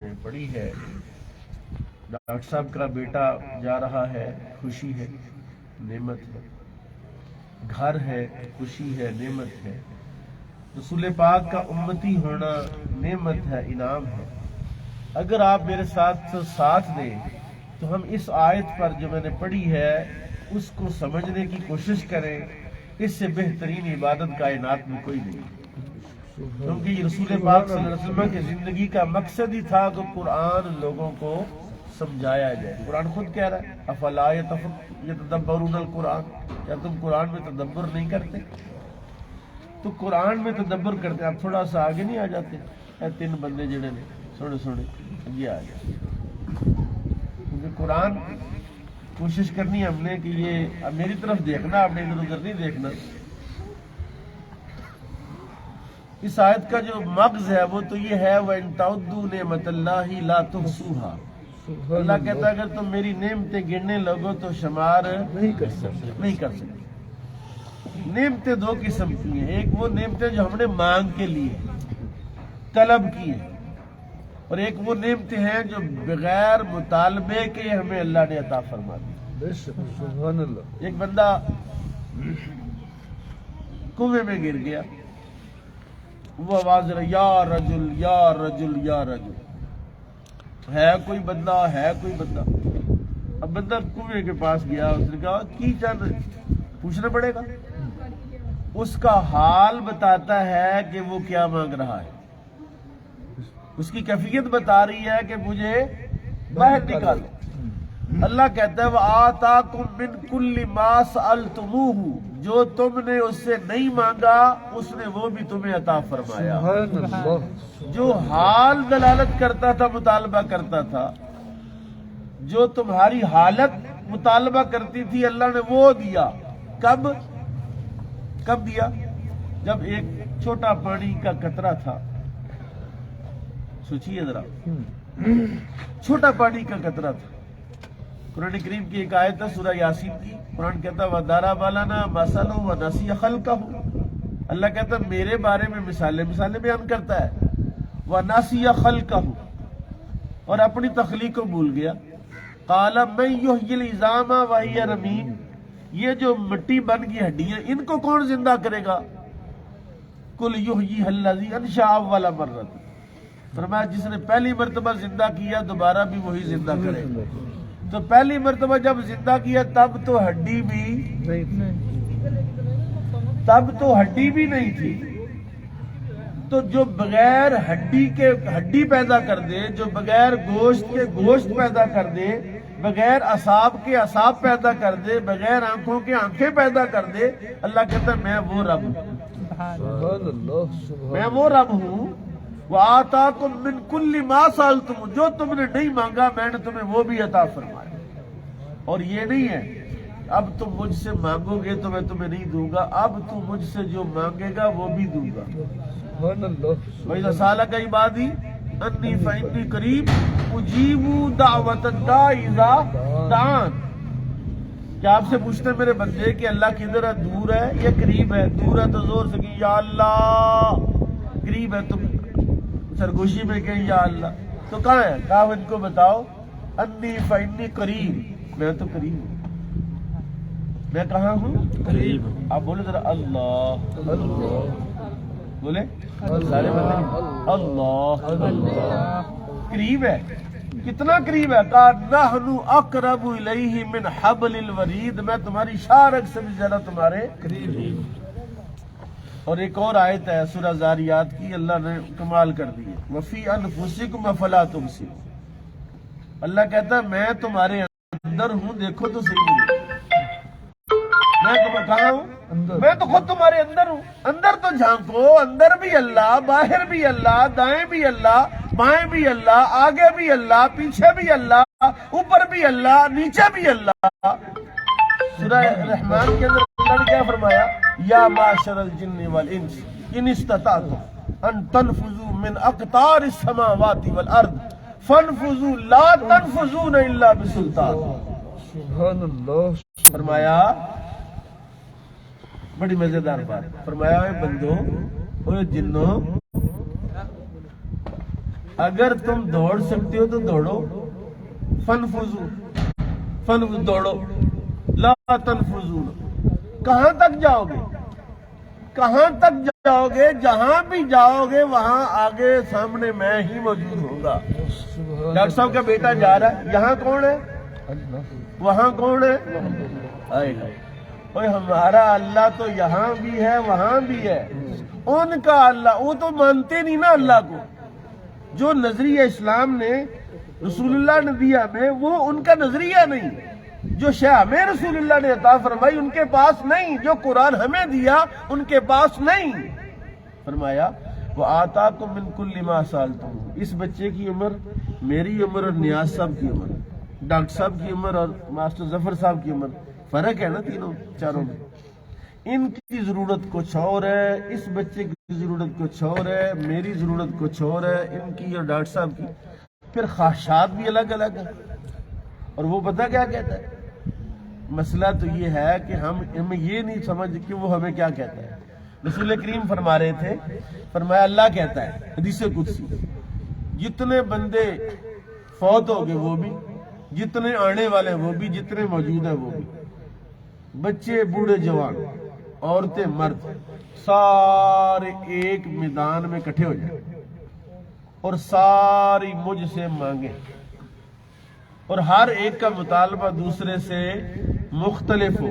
پڑی ہے ڈاکٹر صاحب کا بیٹا جا رہا ہے، خوشی ہے، نعمت ہے، گھر ہے، خوشی ہے، نعمت ہے، رسول پاک کا امتی ہونا نعمت ہے، انعام ہے۔ اگر آپ میرے ساتھ دیں تو ہم اس آیت پر جو میں نے پڑھی ہے اس کو سمجھنے کی کوشش کریں۔ اس سے بہترین عبادت کائنات میں کوئی نہیں، کیونکہ یہ رسول پاک صلی اللہ علیہ وسلم کی زندگی کا مقصد ہی تھا کہ قرآن لوگوں کو سمجھایا جائے۔ قرآن خود کہہ رہا ہے افلا یتدبرون القرآن، کیا تم قرآن میں تدبر نہیں کرتے؟ تو قرآن میں تدبر کرتے، آپ تھوڑا سا آگے نہیں آ جاتے؟ اے تین بندے جڑے نے سونے یہ آ جائے، کیونکہ قرآن کوشش کرنی ہم نے کہ یہ اب میری طرف دیکھنا، آپ نے ادھر ادھر نہیں دیکھنا۔ اس آیت کا جو مغز ہے وہ تو یہ ہے وَإِن تَعُدُّوا نِعْمَةَ اللَّهِ لَا تُحْصُوهَا، اللہ کہتا ہے اگر تم میری نعمتیں گننے لگو تو شمار نہیں کر سکتے۔ نعمتیں دو قسم کی ہیں، ایک وہ نعمتیں جو ہم نے مانگ کے لیے طلب کی ہیں، اور ایک وہ نعمتیں ہیں جو بغیر مطالبے کے ہمیں اللہ نے عطا فرما دی۔ سبحان اللہ۔ ایک بندہ کنویں میں گر گیا، وہ آواز رہا یا رجل یا رجل یا رجل، ہے کوئی بندہ، ہے کوئی بندہ۔ اب بندہ کنویں کے پاس گیا، اس نے کہا کی چاند پوچھنا پڑے گا۔ اس کا حال بتاتا ہے کہ وہ کیا مانگ رہا ہے، اس کی کیفیت بتا رہی ہے کہ مجھے باہر نکالو۔ اللہ کہتا ہے وَآتَاكُم مِّن كُلِّ مَا سَأَلْتُمُوهُ، جو تم نے اس سے نہیں مانگا اس نے وہ بھی تمہیں عطا فرمایا۔ سبحان اللہ۔ جو حال دلالت کرتا تھا، مطالبہ کرتا تھا، جو تمہاری حالت مطالبہ کرتی تھی، اللہ نے وہ دیا۔ کب دیا؟ جب ایک چھوٹا پانی کا قطرہ تھا، سوچیے ذرا، چھوٹا پانی کا قطرہ تھا۔ قرآن کریم کی ایک آیت ہے سورہ یاسین کی، قرآن کہتا ہے وَضَرَبَ لَنَا مَثَلًا وَنَسِیَ خَلْقَهُ، اللہ کہتا ہے میرے بارے میں مثالیں بیان کرتا ہے، وَنَسِیَ خَلْقَهُ، اور اپنی تخلیق کو بھول گیا۔ قَالَ مَن يُحْيِي الْعِظَامَ وَهِيَ رَمِيمٌ، یہ جو مٹی بن گئی ہڈیاں ان کو کون زندہ کرے گا؟ قُلْ يُحْيِيهَا الَّذِي أَنشَأَهَا أَوَّلَ مَرَّةٍ، فرمایا جس نے پہلی مرتبہ زندہ کیا دوبارہ بھی وہی زندہ کرے گا۔ تو پہلی مرتبہ جب زندہ کیا تب تو ہڈی بھی نہیں تھی۔ تو جو بغیر ہڈی کے ہڈی پیدا کر دے، جو بغیر گوشت کے گوشت پیدا کر دے، بغیر اعصاب کے اعصاب پیدا کر دے، بغیر آنکھوں کے آنکھیں پیدا کر دے، اللہ کہتا ہے میں وہ رب ہوں، میں وہ رب ہوں۔ وَآتَاكُم مِّن كُلِّ مَا سَأَلْتُمُوهُ، جو تم نے نہیں مانگا میں نے تمہیں وہ بھی عطا فرمایا۔ اور یہ نہیں ہے اب تم مجھ سے مانگو گے تو میں تمہیں نہیں دوں گا، اب تم مجھ سے جو مانگے گا وہ بھی دوں گا۔ وَإِذَا سَأَلَكَ عِبَادِي أَنِّي فَإِنِّي قَرِيبٌ أُجِيبُ دَعْوَةَ الدَّاعِ إِذَا دَعَانِ، کیا آپ سے پوچھتے ہیں میرے بندے کہ اللہ کدھر ہے، دور ہے یا قریب ہے؟ دور ہے تو زور سے کہیں یا اللہ، قریب ہے تم سرگوشی میں کہیں یا اللہ، تو کہاں ہے؟ کہا ان کو بتاؤ انی فإنی قریب، میں تو قریب ہوں۔ میں کہاں ہوں؟ قریب۔ آپ بولے ذرا اللہ بولے سارے بندے اللہ قریب ہے۔ کتنا قریب ہے؟ کہا نحن اقرب الیہ من حبل الورید، میں تمہاری شارک سے بھی زیادہ تمہارے قریب۔ اور ایک اور آیت ہے سورہ زاریات کی، اللہ نے کمال کر دی ہے وفی انفسکم افلا تبصرون، اللہ کہتا ہے میں تمہارے اندر ہوں، دیکھو تو صحیح، میں تمہیں کہاں ہوں؟ میں تو خود تمہارے اندر ہوں۔ اندر تو جھانکو، اندر بھی اللہ، باہر بھی اللہ، دائیں بھی اللہ، بائیں بھی اللہ، آگے بھی اللہ، پیچھے بھی اللہ، اوپر بھی اللہ، نیچے بھی اللہ۔ سورہ رحمان کے اندر اللہ نے کیا فرمایا؟ یا معشر الجن والانس ان استطعتم ان تنفذوا من اقطار السماوات والارض فانفذوا لا تنفذون الا بسلطان۔ سبحان اللہ۔ فرمایا بڑی مزیدار بات، فرمایا اے بندو، اے جنوں، اگر تم دوڑ سکتے ہو تو دوڑو، فنفذو دوڑو، لا تنفذون، کہاں تک جاؤ گے؟ کہاں تک جاؤ گے؟ جہاں بھی جاؤ گے وہاں آگے سامنے میں ہی موجود ہوں گا۔ سبحان ڈاکٹر صاحب کا بیٹا جا رہا ہے، یہاں کون ہے؟ اللہ، وہاں کون ہے؟ آئے ہائے، اوے ہمارا اللہ تو یہاں بھی ہے وہاں بھی ہے، ان کا اللہ، وہ تو مانتے نہیں نا اللہ کو۔ جو نظریہ اسلام نے رسول اللہ نے دیا ہمیں، وہ ان کا نظریہ نہیں۔ جو شے ہمیں رسول اللہ نے عطا فرمائی ان کے پاس نہیں، جو قرآن ہمیں دیا ان کے پاس نہیں۔ فرمایا وَآتَاكُم مِّن كُلِّ مَا سَأَلْتُمُوهُ، اس بچے کی عمر، میری عمر اور نیاز صاحب کی عمر، ڈاکٹر صاحب کی عمر اور ماسٹر ظفر صاحب کی عمر، فرق ہے نا تینوں چاروں میں۔ ان کی ضرورت کچھ اور ہے، اس بچے کی ضرورت کچھ اور ہے، میری ضرورت کچھ اور ہے، ان کی اور ڈاکٹر صاحب کی، پھر خواہشات بھی الگ الگ ہیں۔ اور وہ پتہ کیا کہتا ہے؟ مسئلہ تو یہ ہے کہ ہمیں یہ نہیں سمجھ کہ وہ ہمیں کیا کہتا ہے۔ رسول کریم فرما رہے تھے، فرمایا اللہ کہتا ہے حدیث قدسی، جتنے بندے فوت ہو گئے وہ بھی، جتنے آنے والے وہ بھی، جتنے موجود ہیں وہ بھی، بچے بوڑھے جوان، عورتیں مرد، سارے ایک میدان میں اکٹھے ہو جائیں اور ساری مجھ سے مانگیں، اور ہر ایک کا مطالبہ دوسرے سے مختلف ہو،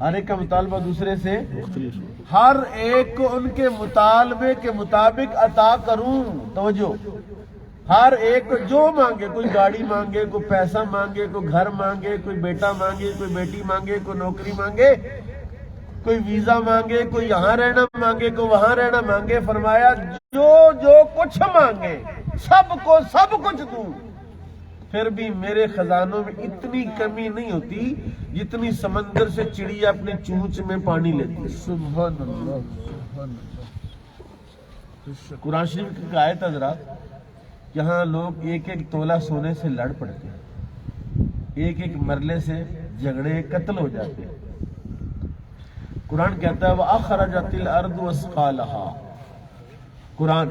ہر ایک کا مطالبہ دوسرے سے مختلف ہو، ہر ایک کو ان کے مطالبے کے مطابق عطا کروں۔ توجہ، ہر ایک کو جو مانگے، کوئی گاڑی مانگے، کوئی پیسہ مانگے، کوئی گھر مانگے، کوئی بیٹا مانگے، کوئی بیٹی مانگے، کوئی نوکری مانگے، کوئی ویزا مانگے، کوئی یہاں رہنا مانگے، کوئی وہاں رہنا مانگے، فرمایا جو جو کچھ مانگے سب کو سب کچھ دوں، پھر بھی میرے خزانوں میں اتنی کمی نہیں ہوتی جتنی سمندر سے چڑیا اپنے چونچ میں پانی لیتی۔ سبحان اللہ، سبحان اللہ۔ قرآن شریف کی آیت حضرات، یہاں لوگ ایک ایک تولہ سونے سے لڑ پڑتے ہیں، ایک ایک مرلے سے جھگڑے قتل ہو جاتے ہیں۔ قرآن کہتا ہے وَأَخْرَجَتِ الْأَرْضُ أَثْقَالَهَا، قرآن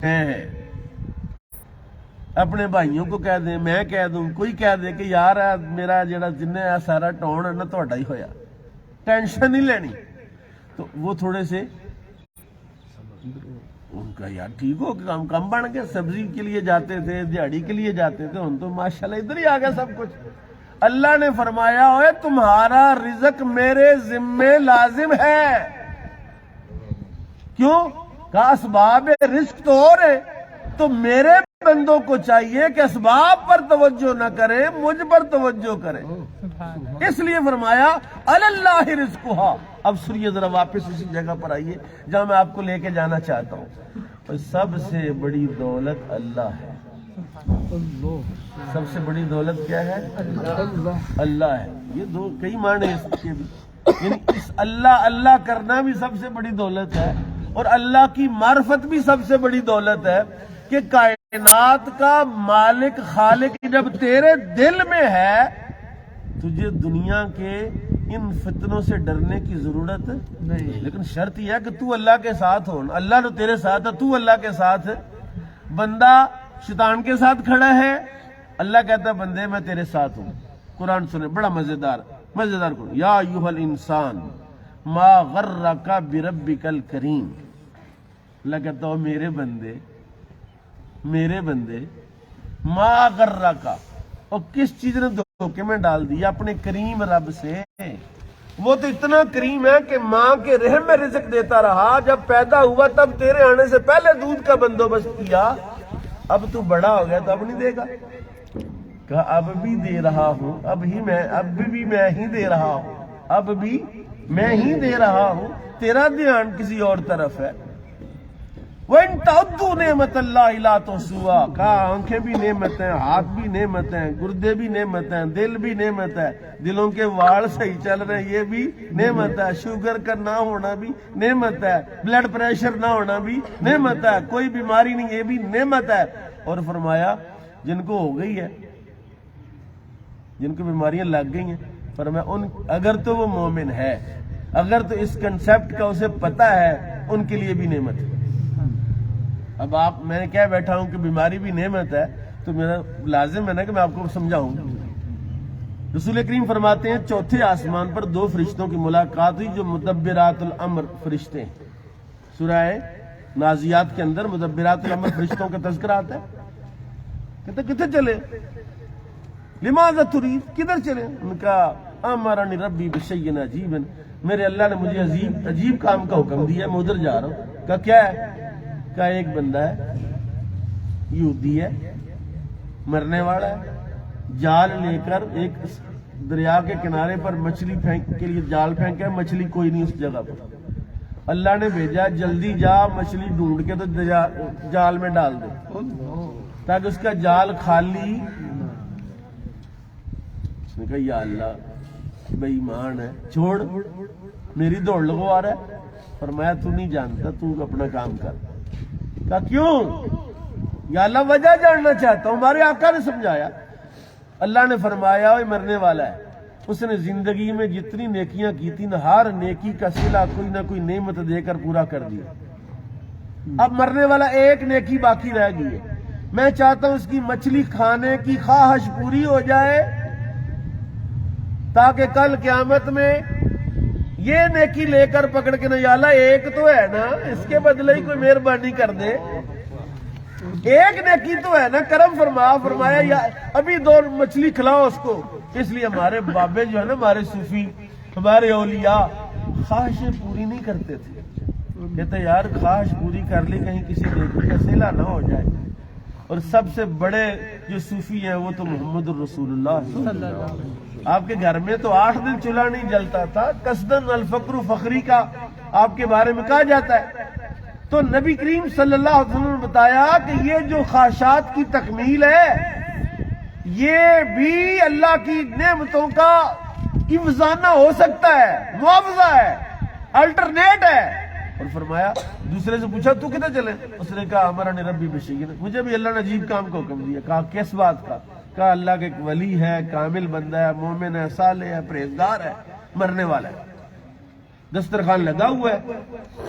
ہیں. اپنے بھائیوں کو کہہ دیں, میں کہہ دوں, کوئی کہہ دے کہ یار میرا جڑا جن سارا ٹون ہے نا تہاڈا ہی ہویا, ٹینشن نہیں لینی. تو وہ تھوڑے سے ان کا یار ٹھیک ہو, کم بن گئے, سبزی کے لیے جاتے تھے, دیہڑی کے لیے جاتے تھے, ان تو ماشاءاللہ ادھر ہی آ گیا سب کچھ. اللہ نے فرمایا ہوئے تمہارا رزق میرے ذمے لازم ہے. کیوں کہ اسباب رزق تو اور ہے, تو میرے بندوں کو چاہیے کہ اسباب پر توجہ نہ کریں, مجھ پر توجہ کریں. اس لیے فرمایا اللہ رزقھا. اب سنیے ذرا واپس اسی جگہ پر آئیے جہاں میں آپ کو لے کے جانا چاہتا ہوں. سب سے بڑی دولت اللہ ہے. سب سے بڑی دولت کیا ہے؟ اللہ ہے. یہ دو کئی معنی اس کے بھی, یعنی اس اللہ کرنا بھی سب سے بڑی دولت ہے, اور اللہ کی معرفت بھی سب سے بڑی دولت ہے. کہ کائنات کا مالک خالق جب تیرے دل میں ہے, تجھے دنیا کے ان فتنوں سے ڈرنے کی ضرورت نہیں. لیکن شرط یہ ہے کہ تو اللہ کے ساتھ ہو. اللہ تو تیرے ساتھ ہے, تو اللہ کے ساتھ ہے. بندہ شیطان کے ساتھ کھڑا ہے, اللہ کہتا ہے بندے میں تیرے ساتھ ہوں. قرآن سنے, بڑا مزیدار قرآن. یا ایھا الانسان ما غرک بربک الکریم. اللہ کہتا ہے میرے بندے ما غرک, اور کس چیز نے دھوکے میں ڈال دیا اپنے کریم رب سے. وہ تو اتنا کریم ہے کہ ماں کے رحم میں رزق دیتا رہا, جب پیدا ہوا تب تیرے آنے سے پہلے دودھ کا بندوبست کیا. اب تو بڑا ہو گیا تو اب نہیں دے گا. کہا اب بھی دے رہا ہوں, اب بھی میں ہی دے رہا ہوں, اب بھی میں ہی دے رہا ہوں, تیرا دھیان کسی اور طرف ہے. وَإِن تَعُدُّوا نِعْمَتَ اللَّهِ لَا تُحْصُوهَا. کہا آنکھیں بھی نعمت ہیں, ہاتھ بھی نعمت ہیں, گردے بھی نعمت ہیں, دل بھی نعمت ہے, دلوں کے واڑ صحیح چل رہے ہیں یہ بھی نعمت ہے, شوگر کا نہ ہونا بھی نعمت ہے, بلڈ پریشر نہ ہونا بھی نعمت ہے, کوئی بیماری نہیں یہ بھی نعمت ہے. اور فرمایا جن کو ہو گئی ہے, جن کو بیماریاں لگ گئی ہیں, فرمایا اگر تو وہ مومن ہے, اگر تو اس کنسپٹ کا اسے پتہ ہے, ان کے لیے بھی نعمت ہے. اب میں کہہ بیٹھا ہوں کہ بیماری بھی نعمت ہے, تو میرا لازم ہے نا کہ میں آپ کو سمجھاؤں. رسول کریم فرماتے ہیں چوتھے آسمان پر دو فرشتوں کی ملاقات ہوئی جو مدبرات الامر فرشتے ہیں. سورہ نازیات کے اندر مدبرات الامر فرشتوں کا تذکرہ آتا ہے. کہتے کتنے چلے؟ لماذا تريد, کدھر چلے؟ ان کا امرنی ربی بشیء عجیب, میرے اللہ نے مجھے عجیب کام کا حکم دیا, میں ادھر جا رہا ہوں. کہا کیا ہے؟ کہا ایک بندہ ہے, یہودی ہے, مرنے والا ہے, جال لے کر ایک دریا کے کنارے پر مچھلی پھینک کے لیے جال پھینکا ہے, مچھلی کوئی نہیں اس جگہ پر. اللہ نے بھیجا جلدی جا مچھلی ڈھونڈ کے تو جال میں ڈال دے تاکہ اس کا جال خالی. اس نے کہا یا اللہ بے ایمان ہے, چھوڑ, میری دوڑ لگوا رہا ہے. فرمایا تو نہیں جانتا, تو اپنا کام کر. کہا کیوں؟ یا اللہ وجہ جاننا چاہتا ہوں. ہمارے آقا نے سمجھایا. اللہ نے فرمایا وہ مرنے والا ہے, اس نے زندگی میں جتنی نیکیاں کی تھی نا, ہر نیکی کا صلہ کوئی نہ کوئی نعمت دے کر پورا کر دیا. اب مرنے والا ایک نیکی باقی رہ گئی ہے. میں چاہتا ہوں اس کی مچھلی کھانے کی خواہش پوری ہو جائے تاکہ کل قیامت میں یہ نیکی لے کر پکڑ کے نا, یا اللہ ایک تو ہے نا, اس کے بدلے ہی کوئی مہربانی کر دے, ایک نیکی تو ہے نا, کرم فرما. فرمایا یا ابھی 2 مچھلی کھلاؤ اس کو. اس لیے ہمارے بابے جو ہے نا, ہمارے صوفی, ہمارے اولیاء خواہشیں پوری نہیں کرتے تھے. کہتے یار خواہش پوری کر لی کہیں کسی نیکی کا صلہ نہ ہو جائے. اور سب سے بڑے جو صوفی ہیں وہ تو محمد الرسول اللہ صلی اللہ علیہ وسلم. آپ کے گھر میں تو 8 دن چولہا نہیں جلتا تھا. قصدن الفقر فخری کا آپ کے بارے میں کہا جاتا ہے. تو نبی کریم صلی اللہ علیہ وسلم نے بتایا کہ یہ جو خواہشات کی تکمیل ہے یہ بھی اللہ کی نعمتوں کا امتحان ہو سکتا ہے, معاوضہ ہے, الٹرنیٹ ہے. اور فرمایا دوسرے سے پوچھا تو کدھر چلے؟ اس نے کہا امرنی ربی بشیء, مجھے بھی اللہ نے عجیب کام کا حکم دیا. کہا کس بات کا؟ کہا اللہ کا ایک ولی ہے, کامل بندہ ہے, مومن ہے, صالح ہے, پرہیزگار ہے, مرنے والا ہے. دسترخوان لگا ہوا ہے،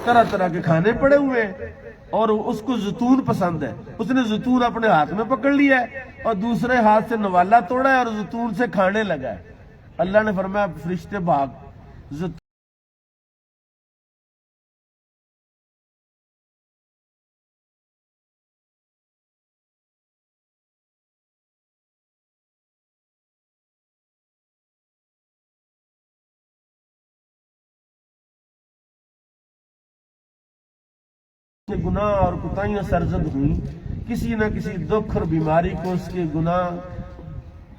طرح طرح کے کھانے پڑے ہوئے ہیں، اور اس کو زیتون پسند ہے، اس نے زیتون اپنے ہاتھ میں پکڑ لیا ہے اور دوسرے ہاتھ سے نوالا توڑا ہے اور زیتون سے کھانے لگا ہے۔ اللہ نے فرمایا فرشتے بھاگ، گناہ اور کوتاہیاں سرزد ہوئیں، کسی نہ کسی دکھ اور بیماری کو اس کے گناہ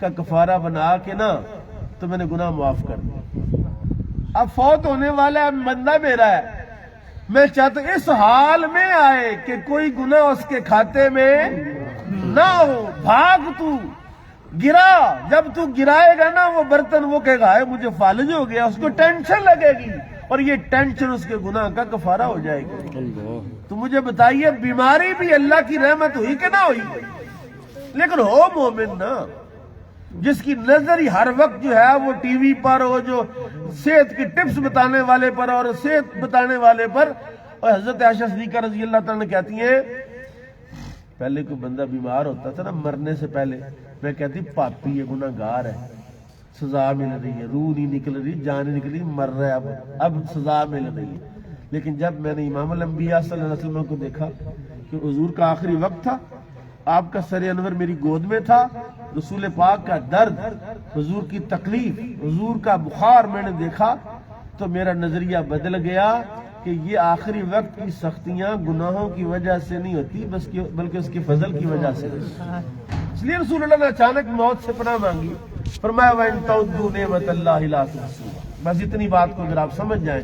کا کفارہ بنا کے نا تو میں نے گناہ معاف کر دیا۔ اب فوت ہونے والا بندہ میرا ہے، میں چاہتا ہوں اس حال میں آئے کہ کوئی گناہ اس کے کھاتے میں نہ ہو۔ بھاگ تو گرا، جب تو گرائے گا نا وہ برتن، وہ کہے گا مجھے فالج ہو گیا، اس کو ٹینشن لگے گی اور یہ ٹینشن اس کے گناہ کا کفارہ ہو جائے گی۔ تو مجھے بتائیے بیماری بھی اللہ کی رحمت ہوئی کہ نہ ہوئی؟ لیکن ہو مومن نا، جس کی نظر ہی ہر وقت جو ہے وہ ٹی وی پر ہو، جو صحت کی ٹپس بتانے والے پر اور صحت بتانے والے پر۔ اور حضرت عائشہ صدیقہ رضی اللہ تعالیٰ کہتی ہیں پہلے کوئی بندہ بیمار ہوتا تھا نا مرنے سے پہلے، میں کہتی پاپی یہ گناہگار ہے، سزا مل رہی ہے، روح نہیں نکل رہی، جان نہیں نکلی، مر رہا ہے، اب سزا مل رہی ہے۔ لیکن جب میں نے امام الانبیاء صلی اللہ علیہ وسلم کو دیکھا کہ حضور کا آخری وقت تھا، آپ کا سر انور میری گود میں تھا، رسول پاک کا درد، حضور کی تکلیف، حضور کا بخار میں نے دیکھا، تو میرا نظریہ بدل گیا کہ یہ آخری وقت کی سختیاں گناہوں کی وجہ سے نہیں ہوتی بلکہ اس کے فضل کی وجہ سے۔ اس لیے رسول اللہ نے اچانک موت سے پناہ مانگی، فرمایا وَإِن تَعُدُّوا نِعْمَتَ اللَّهِ لَا تُحْصُوهَا۔ بس اتنی بات کو اگر آپ سمجھ جائیں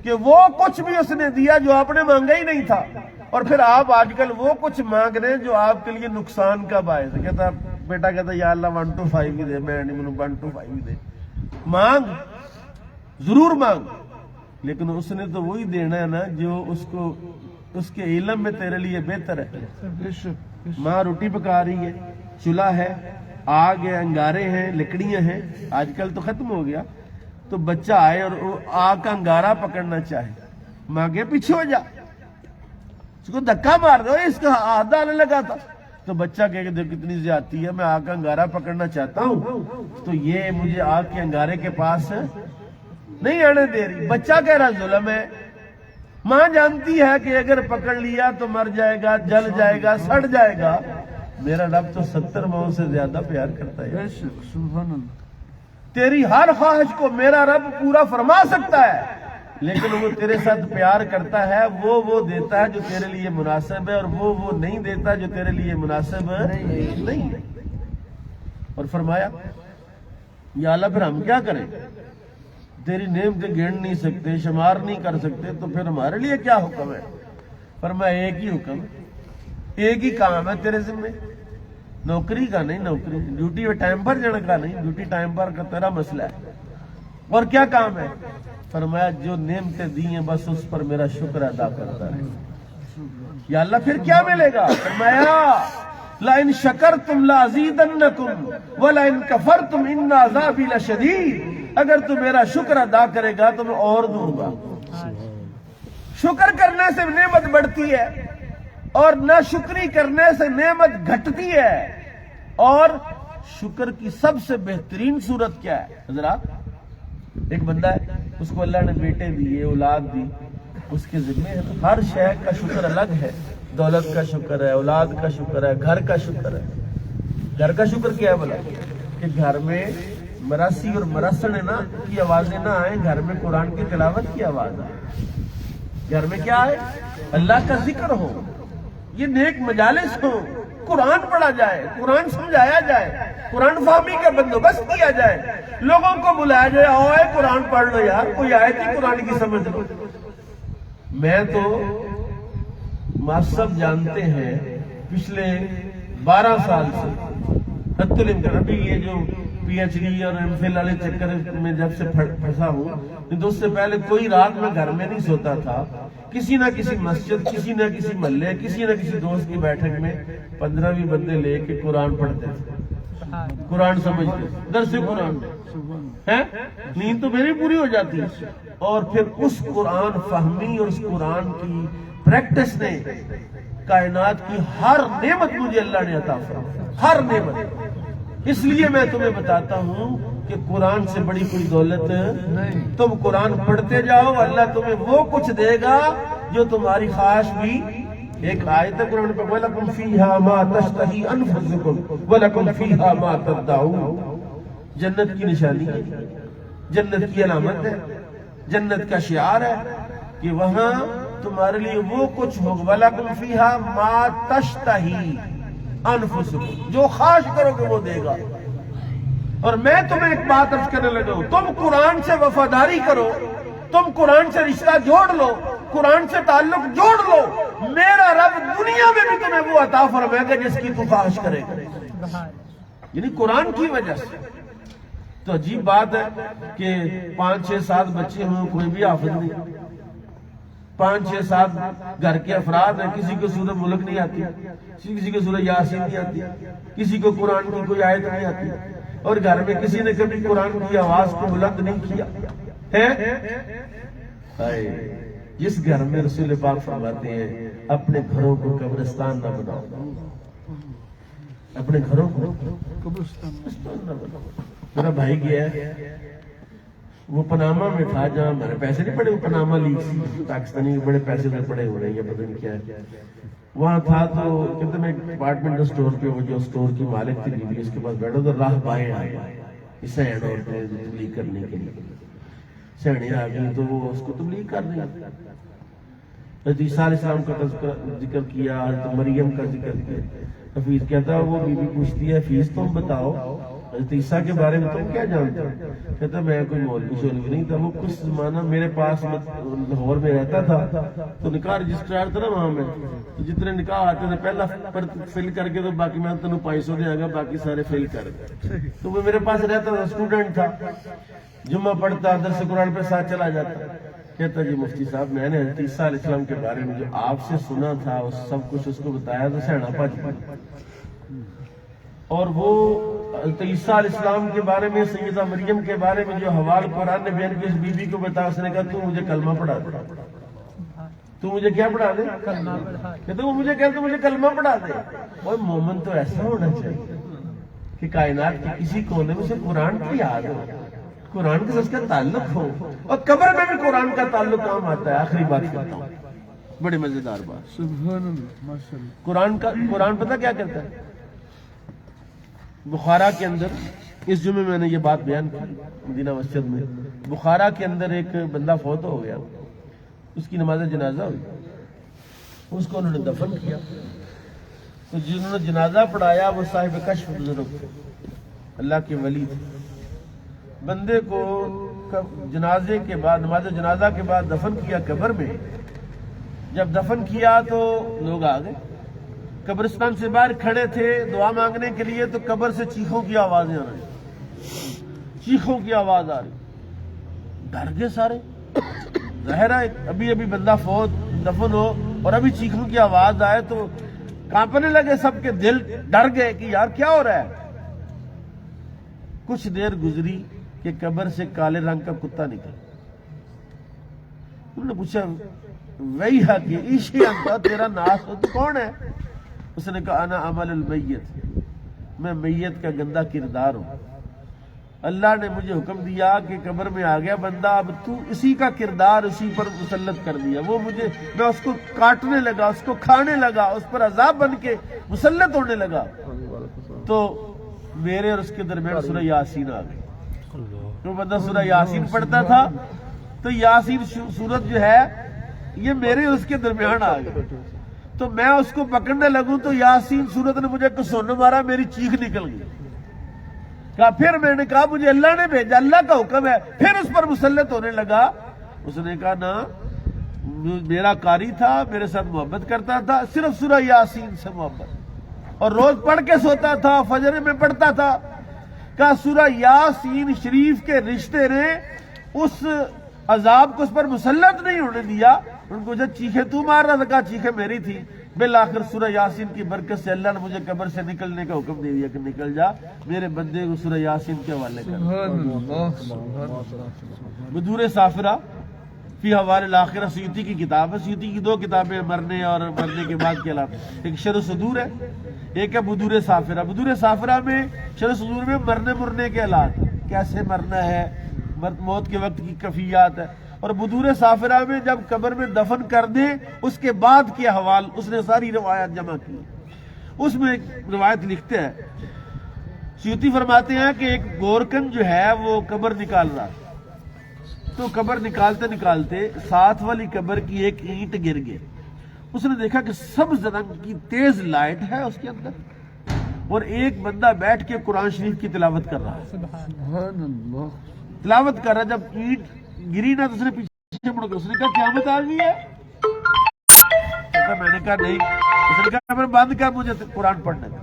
کہ وہ کچھ بھی اس نے دیا جو آپ نے مانگا ہی نہیں تھا، اور پھر آپ آج کل وہ کچھ مانگ رہے ہیں جو آپ کے لیے نقصان کا باعث ہے۔ کہتا بیٹا کہتا یا اللہ 1 to 5 ہی دے، میں نہیں منوں 1 to 5 ہی دے۔ مانگ ضرور مانگ، لیکن اس نے تو وہی دینا ہے نا جو اس کے علم میں تیرے لیے بہتر ہے۔ ماں روٹی پکا رہی ہے، چولہا ہے، آگ ہے، انگارے ہیں، لکڑیاں ہیں، آج کل تو ختم ہو گیا، تو بچہ آئے اور آگ کا انگارہ پکڑنا چاہے، ماں کے پیچھے ہو جا، اس کو دھکا مار دو، اس کا ہاتھ ڈالنے لگا تھا، تو بچہ کہے کہ دیکھ کتنی زیادتی ہے، میں آگ کا انگارہ پکڑنا چاہتا ہوں تو یہ مجھے آگ کے انگارے کے پاس نہیں آنے دے رہی۔ بچہ کہہ رہا ظلم ہے، ماں جانتی ہے کہ اگر پکڑ لیا تو مر جائے گا، جل جائے گا، سڑ جائے گا۔ میرا رب تو 70 ماؤں سے زیادہ پیار کرتا ہے۔ تیری ہر خواہش کو میرا رب پورا فرما سکتا ہے، لیکن وہ تیرے ساتھ پیار کرتا ہے، وہ دیتا ہے جو تیرے لیے مناسب ہے، اور وہ نہیں دیتا جو تیرے لیے مناسب نہیں ہے۔ اور فرمایا یا اللہ پھر ہم کیا کریں؟ تیری نعمتیں گن نہیں سکتے، شمار نہیں کر سکتے، تو پھر ہمارے لیے کیا حکم ہے؟ فرمایا ایک ہی حکم، ایک ہی کام ہے تیرے ذمہ، نوکری کا نہیں، نوکری ڈیوٹی میں ٹائم پر جانے کا نہیں، ڈیوٹی ٹائم پر کا تیرا مسئلہ ہے۔ اور کیا کام ہے؟ فرمایا جو نعمتیں دی ہیں بس اس پر میرا شکر ادا کرتا ہے۔ یا اللہ پھر کیا ملے گا؟ فرمایا لَإِن شَكَرْتُمْ لَأَزِيدَنَّكُمْ وَلَإِن كَفَرْتُمْ إِنَّ عَذَابِي لَشَدِيدٌ۔ اگر تو میرا شکر ادا کرے گا تو میں اور دوں گا۔ شکر کرنے سے نعمت بڑھتی ہے، اور نہ شکری کرنے سے نعمت گھٹتی ہے۔ اور شکر کی سب سے بہترین صورت کیا ہے حضرات؟ ایک بندہ ہے، اس کو اللہ نے بیٹے دیے، اولاد دی، اس کے ذمہ ہے، ہر شے کا شکر الگ ہے، دولت کا شکر ہے، اولاد کا شکر ہے، گھر کا شکر ہے۔ گھر کا شکر کیا ہے بولا؟ کہ گھر میں مراسی اور مرسن نا کی آوازیں نہ آئیں، گھر میں قرآن کی تلاوت کی آواز آئے، گھر میں کیا ہے؟ اللہ کا ذکر ہو، یہ نیک مجالس ہو، قرآن پڑھا جائے، قرآن سمجھایا جائے، قرآن فہمی کا بندوبست کیا جائے، لوگوں کو بلایا جائے، آؤ قرآن پڑھ لو یار، کوئی آیت ہی قرآن کی سمجھ لو۔ میں تو ماسب جانتے ہیں پچھلے 12 سال سے حت الامکان، ابھی یہ جو پی ایچ ڈی اور ایم فل والے چکر میں جب سے پھنسا ہوں، تو اس سے پہلے کوئی رات میں گھر میں نہیں سوتا تھا، کسی نہ کسی مسجد، کسی نہ کسی محلے، کسی نہ کسی دوست کی بیٹھک میں 15 بندے لے کے قرآن پڑھتے تھے۔ قرآن سمجھتے درس قرآن ہے، نیند تو میری پوری ہو جاتی ہے۔ اور پھر اس قرآن فہمی اور اس قرآن کی پریکٹس نے کائنات کی ہر نعمت مجھے اللہ نے عطا فرمائی، ہر نعمت۔ اس لیے میں تمہیں بتاتا ہوں کہ قرآن سے بڑی کوئی دولت نہیں، تم قرآن پڑھتے جاؤ، اللہ تمہیں وہ کچھ دے گا جو تمہاری خواہش بھی۔ ایک آیت ہے قرآن پہ، وَلَكُمْ فِيهَا مَا تَشْتَهِي أَنفُسُكُمْ وَلَكُمْ فِيهَا مَا تَدَّعُونَ۔ جنت کی نشانی ہے، جنت کی علامت ہے، جنت کا شعار ہے کہ وہاں تمہارے لیے وہ کچھ ہوگا، وَلَكُمْ فِيهَا مَا تَشْتَهِي أَنفُسُكُمْ، جو خواہش کرو گے وہ دے گا۔ اور میں تمہیں ایک بات عرض کرنے لگا ہوں، تم قرآن سے وفاداری کرو، تم قرآن سے رشتہ جوڑ لو، قرآن سے تعلق جوڑ لو، میرا رب دنیا میں بھی تمہیں وہ عطا فرمائے گا جس کی تو خواہش کرے گا، یعنی قرآن کی وجہ سے۔ تو عجیب بات ہے کہ 5 6 7 بچے ہوں، کوئی بھی حافظ نہیں، 5 6 7 گھر کے افراد ہیں، کسی کو سورہ ملک نہیں آتی، کسی کو سورہ یاسین نہیں آتی، کسی کو قرآن کی کوئی آیت نہیں آتی، اور گھر میں کسی نے کبھی قرآن کی آواز کو بلند نہیں کیا ہے۔ جس گھر میں رسول پاک فرماتے ہیں اپنے گھروں کو قبرستان نہ بناؤ، اپنے گھروں کو قبرستان نہ بناؤ۔ میرا بھائی گیا ہے، وہ پاناما میں تھا جہاں میرے پیسے نہیں پڑے، وہ پاناما لیگ سی پاکستانی بڑے پیسے میں پڑے ہو رہے ہیں، پتہ نہیں کیا ہے۔ وہاں تھا تو کہتے میں اپارٹمنٹ اسٹور پہ، وہ جو اسٹور کی مالک تھی بیوی، اس کے پاس بیٹھا تو راہ بائیں آئے اسے اینڈ اور تبلیغ کرنے کے لیے سہنے آ گئی، تو وہ اس کو تبلیغ کر رہی۔ حضرت عیسیٰ علیہ السلام کا ذکر کیا، حضرت مریم کا ذکر کیا۔ حفیظ کہتا وہ بیوی پوچھتی ہے، حفیظ تم بتاؤ حضرت عیسیٰ کے بارے میں تم کیا جانتے ہو؟ کہتا میں کوئی مولوی شولوی نہیں تھا، وہ کچھ زمانہ میرے پاس لاہور میں رہتا تھا، تو نکاح رجسٹرار تھا نا وہاں میں، تو جتنے نکاح آتے تھے پہلا پر فل کر کے، تو باقی میں تنوں 500 دے گا، باقی سارے فل کر گئے۔ تو وہ میرے پاس رہتا تھا، اسٹوڈنٹ تھا، جمعہ پڑھتا، درس قرآن پہ ساتھ چلا جاتا۔ کہتا جی مفتی صاحب میں نے حضرت عیسیٰ علیہ السلام کے بارے میں جو آپ سے سنا تھا وہ سب کچھ اس کو بتایا، تو سہنا پاج پڑا۔ اور وہ حضرت عیسیٰ علیہ السلام کے بارے میں، سیدہ مریم کے بارے میں جو حوال قرآن نے بیان کی، اس بی بی کو بتا، اس نے کہا تو مجھے کلمہ پڑھا دے، تو مجھے کیا پڑھا دے؟ کہتا وہ مجھے کہتا مجھے کلمہ پڑھا دے۔ اور مومن تو ایسا ہونا چاہیے کہ کائنات کے کسی کونے میں سے قرآن کی یاد ہو، قرآن کے ساتھ اس کا تعلق ہو، اور قبر میں بھی قرآن کا تعلق کام آتا ہے۔ آخری بات کرتا ہوں، بڑی مزیدار بات، سبحان اللہ، ماشاءاللہ۔ قرآن پتہ کیا کرتا ہے؟ بخارا کے اندر اس جمعے میں نے یہ بات بیان کی مدینہ مسجد میں، بخارا کے اندر ایک بندہ فوت ہو گیا، اس کی نماز جنازہ ہوئی، اس کو انہوں نے دفن کیا، تو جنہوں نے جنازہ پڑھایا وہ صاحب کشف بزرگ تھے، اللہ کے ولی تھے۔ بندے کو جنازے کے بعد، نماز جنازہ کے بعد دفن کیا قبر میں۔ جب دفن کیا تو لوگ آ گئے، قبرستان سے باہر کھڑے تھے دعا مانگنے کے لیے، تو قبر سے چیخوں کی آوازیں آ رہی، چیخوں کی آواز آ رہی، ڈر گئے سارے۔ ظاہر ہے ابھی ابھی بندہ فوت دفن ہو اور ابھی چیخوں کی آواز آئے تو کانپنے لگے، سب کے دل ڈر گئے کہ یار کیا ہو رہا ہے۔ کچھ دیر گزری کہ قبر سے کالے رنگ کا کتا نکلا۔ انہوں نے پوچھا وہی ہے کہ ایشی انتا، تیرا ناس تو کون ہے؟ اس نے کہا انا عمل المیت، میں میت کا گندا کردار ہوں، اللہ نے مجھے حکم دیا کہ قبر میں آ گیا بندہ، اب تو اسی کا کردار اسی پر مسلط کر دیا، وہ مجھے، میں اس کو کاٹنے لگا، اس کو کھانے لگا، اس پر عذاب بن کے مسلط ہونے لگا، تو میرے اور اس کے درمیان سورہ یاسین آ گئی۔ جو بندہ سورہ یاسین پڑھتا تھا تو یاسین سورت جو ہے یہ میرے اور اس کے درمیان آ گئی، تو میں اس کو پکڑنے لگوں تو یاسین سورت نے مجھے کسون مارا، میری چیخ نکل گئی۔ کہا پھر میں نے کہا مجھے اللہ نے بھیجا، اللہ کا حکم ہے، پھر اس پر مسلط ہونے لگا۔ اس نے کہا نا، میرا قاری تھا، میرے ساتھ محبت کرتا تھا، صرف سورہ یاسین سے محبت، اور روز پڑھ کے سوتا تھا، فجر میں پڑھتا تھا۔ کہا سورہ یاسین شریف کے رشتے نے اس عذاب کو اس پر مسلط نہیں ہونے دیا۔ ان کو جب چیخیں تو مار رہا تھا، کہا چیخیں میری تھی، بالآخر سورہ یاسین کی برکت سے اللہ نے مجھے قبر سے نکلنے کا حکم دے دیا کہ نکل جا، میرے بندے کو سورہ یاسین کے حوالے کر۔ سبحان اللہ سبحان اللہ۔ بدور سافرہ فی حوال الاخرہ سیوطی کی کتاب ہے۔ سیوطی کی دو کتابیں، مرنے اور مرنے کے بعد کے علاوہ، ایک شرح صدور ہے، ایک ہے بدور سافرہ۔ بدور سافرہ میں، شرح صدور میں مرنے کے حالات، کیسے مرنا ہے، موت کے وقت کی کیفیات ہے، اور بدور سافرہ میں جب قبر میں دفن کر دیں اس کے بعد کے احوال، اس نے ساری روایات جمع کی۔ اس میں ایک روایت لکھتے ہیں، سیوطی فرماتے ہیں کہ ایک گورکن جو ہے وہ قبر نکال رہا، تو قبر نکالتے نکالتے ساتھ والی قبر کی ایک اینٹ گر گئی۔ اس نے دیکھا کہ سبز رنگ کی تیز لائٹ ہے اس کے اندر، اور ایک بندہ بیٹھ کے قرآن شریف کی تلاوت کر رہا ہے۔ سبحان اللہ۔ تلاوت کر رہا، جب اینٹ گری نا تو اس نے پیچھے مڑ کر، اس نے کہا قیامت آ گئی ہے؟ میں نے کہا نہیں۔ اس نے کہا میں بند کر، مجھے قرآن پڑھنے کا۔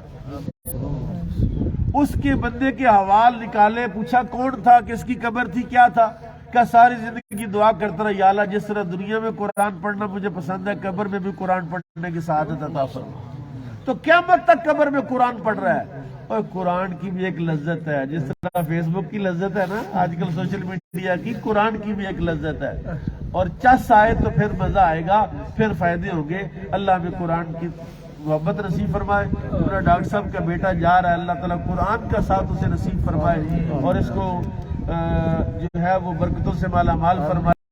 اس کے بندے کے حوال نکالے، پوچھا کون تھا، کس کی قبر تھی، کیا تھا؟ کہ ساری زندگی دعا کرتا رہا، یا اللہ جس طرح دنیا میں قرآن پڑھنا مجھے پسند ہے، قبر میں بھی قرآن پڑھنے کی سعادت عطا فرما۔ تو قیامت تک قبر میں قرآن پڑھ رہا ہے۔ اور قرآن کی بھی ایک لذت ہے، جس طرح فیس بک کی لذت ہے نا آج کل سوشل میڈیا کی، قرآن کی بھی ایک لذت ہے، اور چس آئے تو پھر مزہ آئے گا، پھر فائدے ہوں گے۔ اللہ میں قرآن کی محبت نصیب فرمائے۔ میرا ڈاکٹر صاحب کا بیٹا جا رہا ہے، اللہ تعالیٰ قرآن کا ساتھ اسے نصیب فرمائے، اور اس کو جو ہے وہ برکتوں سے مالا مال فرمائے۔